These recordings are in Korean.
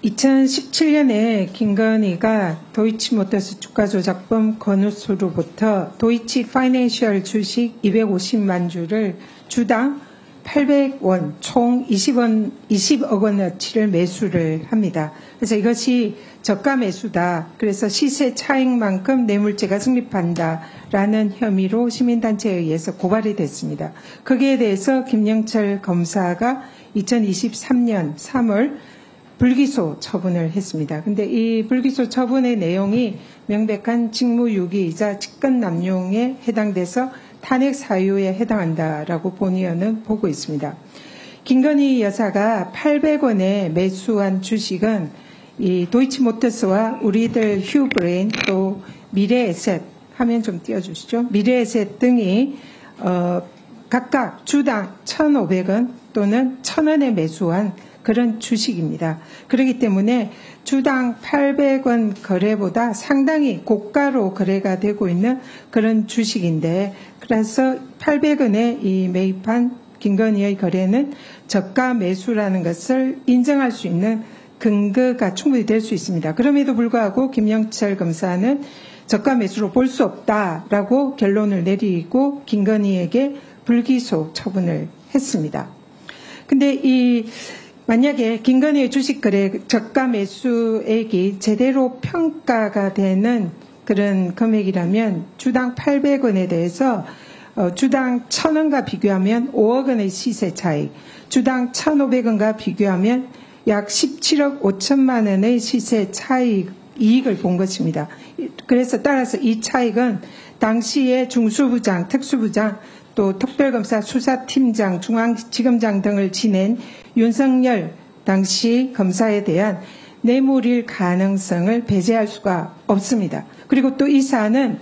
2017년에 김건희가 도이치모터스 주가조작범 권우수로부터 도이치 파이낸셜 주식 250만 주를 주당 800원, 총 20억 원어치를 매수를 합니다. 그래서 이것이 저가 매수다. 그래서 시세 차익만큼 뇌물죄가 성립한다라는 혐의로 시민단체에 의해서 고발이 됐습니다. 거기에 대해서 김영철 검사가 2023년 3월 불기소 처분을 했습니다. 근데 이 불기소 처분의 내용이 명백한 직무유기이자 직권남용에 해당돼서 탄핵 사유에 해당한다라고 본의원은 보고 있습니다. 김건희 여사가 800원에 매수한 주식은 이 도이치모터스와 우리들 휴브레인 또 미래에셋 화면 좀 띄워주시죠. 미래에셋 등이 각각 주당 1,500원 또는 1,000원에 매수한 그런 주식입니다. 그렇기 때문에 주당 800원 거래보다 상당히 고가로 거래가 되고 있는 그런 주식인데, 그래서 800원에 이 매입한 김건희의 거래는 저가 매수라는 것을 인정할 수 있는 근거가 충분히 될 수 있습니다. 그럼에도 불구하고 김영철 검사는 저가 매수로 볼 수 없다라고 결론을 내리고 김건희에게 불기소 처분을 했습니다. 근데 만약에 김건희의 주식 거래 저가 매수액이 제대로 평가가 되는 그런 금액이라면 주당 800원에 대해서 주당 1,000원과 비교하면 5억 원의 시세 차익, 주당 1,500원과 비교하면 약 17억 5천만 원의 시세 차익 이익을 본 것입니다. 그래서 따라서 이 차익은 당시에 중수부장, 특수부장, 또 특별검사 수사팀장, 중앙지검장 등을 지낸 윤석열 당시 검사에 대한 뇌물일 가능성을 배제할 수가 없습니다. 그리고 또 이 사안은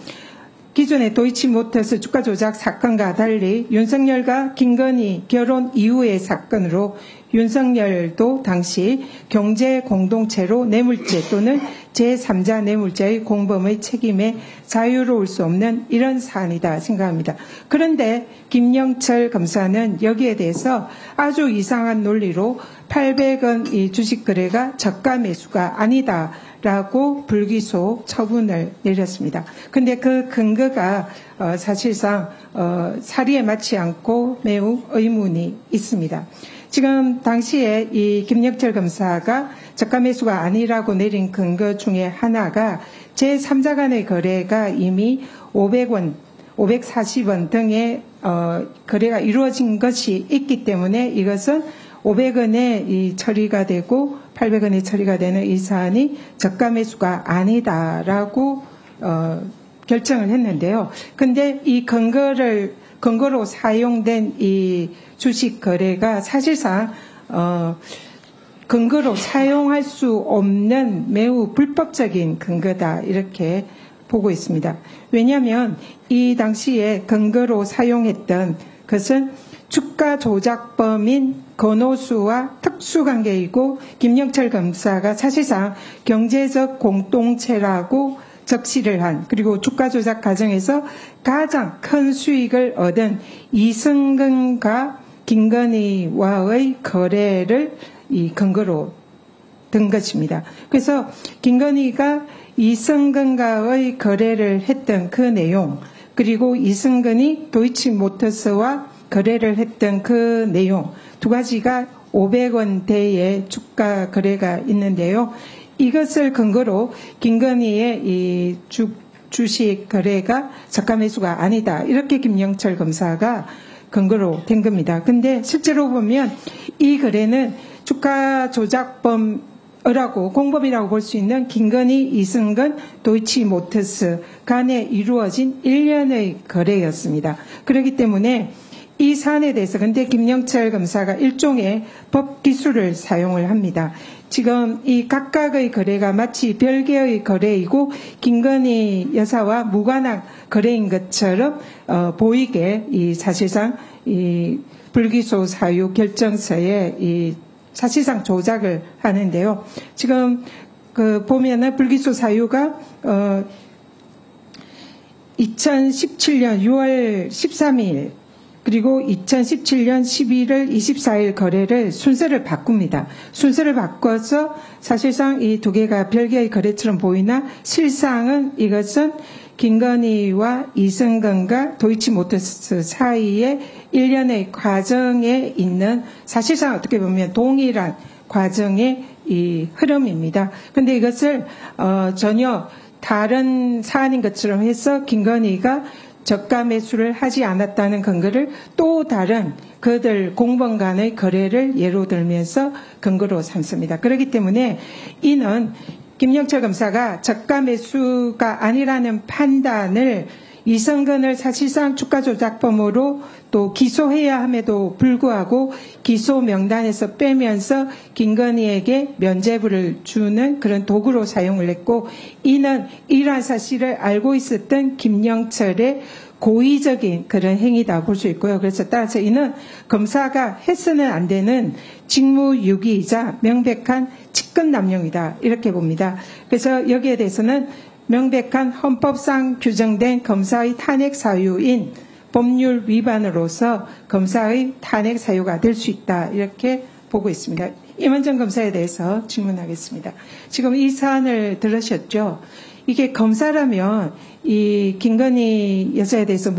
기존의 도이치모터스 주가 조작 사건과 달리 윤석열과 김건희 결혼 이후의 사건으로 윤석열도 당시 경제 공동체로 뇌물죄 또는 제3자 뇌물죄의 공범의 책임에 자유로울 수 없는 이런 사안이다 생각합니다. 그런데 김영철 검사는 여기에 대해서 아주 이상한 논리로 800원 이 주식 거래가 저가 매수가 아니다라고 불기소 처분을 내렸습니다. 근데 그 근거가 사실상 사리에 맞지 않고 매우 의문이 있습니다. 지금 당시에 이 김영철 검사가 저가 매수가 아니라고 내린 근거 중에 하나가 제3자 간의 거래가 이미 500원, 540원 등의 거래가 이루어진 것이 있기 때문에 이것은 500원에 이 처리가 되고 800원에 처리가 되는 이 사안이 저가 매수가 아니다라고 결정을 했는데요. 근데 이 근거로 사용된 이 주식 거래가 사실상 근거로 사용할 수 없는 매우 불법적인 근거다 이렇게 보고 있습니다. 왜냐하면 이 당시에 근거로 사용했던 것은 주가 조작범인 권오수와 특수관계이고 김영철 검사가 사실상 경제적 공동체라고 적시를 한, 그리고 주가 조작 과정에서 가장 큰 수익을 얻은 이승근과 김건희와의 거래를 이 근거로 든 것입니다. 그래서 김건희가 이승근과의 거래를 했던 그 내용, 그리고 이승근이 도이치모터스와 거래를 했던 그 내용 두 가지가 500원대의 주가 거래가 있는데요. 이것을 근거로 김건희의 이 주식 거래가 저가 매수가 아니다. 이렇게 김영철 검사가 근거로 된 겁니다. 근데 실제로 보면 이 거래는 주가 조작범이라고 공범이라고 볼 수 있는 김건희, 이승근, 도이치모터스 간에 이루어진 일련의 거래였습니다. 그렇기 때문에 이 사안에 대해서 근데 김영철 검사가 일종의 법 기술을 사용을 합니다. 지금 이 각각의 거래가 마치 별개의 거래이고 김건희 여사와 무관한 거래인 것처럼 보이게 이 사실상 이 불기소 사유 결정서에 이 사실상 조작을 하는데요. 지금 보면은 불기소 사유가 2017년 6월 13일 그리고 2017년 11월 24일 거래를 순서를 바꿉니다. 순서를 바꿔서 사실상 이 두 개가 별개의 거래처럼 보이나 실상은 이것은 김건희와 이승건과 도이치모터스 사이의 일련의 과정에 있는 사실상 어떻게 보면 동일한 과정의 이 흐름입니다. 그런데 이것을 전혀 다른 사안인 것처럼 해서 김건희가 저가 매수를 하지 않았다는 근거를 또 다른 그들 공범 간의 거래를 예로 들면서 근거로 삼습니다. 그렇기 때문에 이는 김영철 검사가 저가 매수가 아니라는 판단을 이승건을 사실상 주가 조작범으로 또 기소해야 함에도 불구하고 기소 명단에서 빼면서 김건희에게 면죄부를 주는 그런 도구로 사용을 했고, 이는 이러한 사실을 알고 있었던 김영철의 고의적인 그런 행위다 볼 수 있고요. 그래서 따라서 이는 검사가 해서는 안 되는 직무유기이자 명백한 직권남용이다 이렇게 봅니다. 그래서 여기에 대해서는 명백한 헌법상 규정된 검사의 탄핵 사유인 법률 위반으로서 검사의 탄핵 사유가 될 수 있다 이렇게 보고 있습니다. 임원정 검사에 대해서 질문하겠습니다. 지금 이 사안을 들으셨죠? 이게 검사라면 이 김건희 여사에 대해서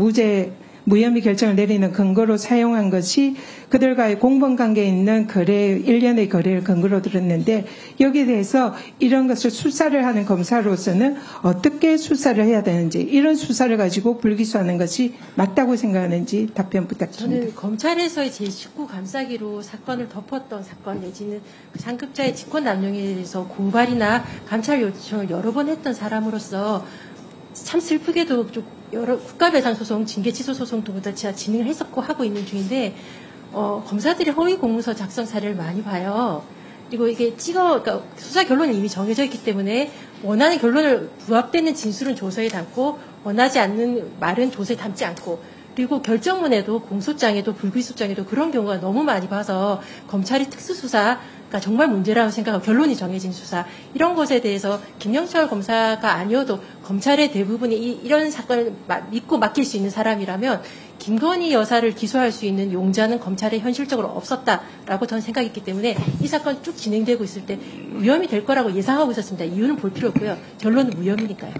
무혐의 결정을 내리는 근거로 사용한 것이 그들과의 공범관계에 있는 거래, 일련의 거래를 근거로 들었는데, 여기에 대해서 이런 것을 수사를 하는 검사로서는 어떻게 수사를 해야 되는지, 이런 수사를 가지고 불기소하는 것이 맞다고 생각하는지 답변 부탁드립니다. 저는 검찰에서의 제19 감싸기로 사건을 덮었던 사건 내지는 그 상급자의 직권남용에 대해서 고발이나 감찰 요청을 여러 번 했던 사람으로서 참 슬프게도 좀 여러 국가배상소송, 징계치소소송 등을 제가 진행을 했었고 하고 있는 중인데, 검사들이 허위 공문서 작성 사례를 많이 봐요. 그리고 이게 그러니까 수사 결론이 이미 정해져 있기 때문에 원하는 결론을 부합되는 진술은 조서에 담고 원하지 않는 말은 조서에 담지 않고, 그리고 결정문에도 공소장에도 불구속장에도 그런 경우가 너무 많이 봐서 검찰이 특수수사가 정말 문제라고 생각하고 결론이 정해진 수사, 이런 것에 대해서 김영철 검사가 아니어도 검찰의 대부분이 이런 사건을 믿고 맡길 수 있는 사람이라면 김건희 여사를 기소할 수 있는 용자는 검찰에 현실적으로 없었다라고 저는 생각했기 때문에 이 사건 쭉 진행되고 있을 때 무혐의 될 거라고 예상하고 있었습니다. 이유는 볼 필요 없고요. 결론은 무혐의니까요.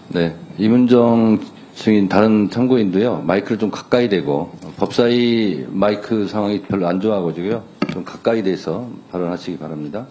네, 이문정 증인 다른 참고인도요, 마이크를 좀 가까이 대고, 법사위 마이크 상황이 별로 안 좋아가지고요, 좀 가까이 대서 발언하시기 바랍니다.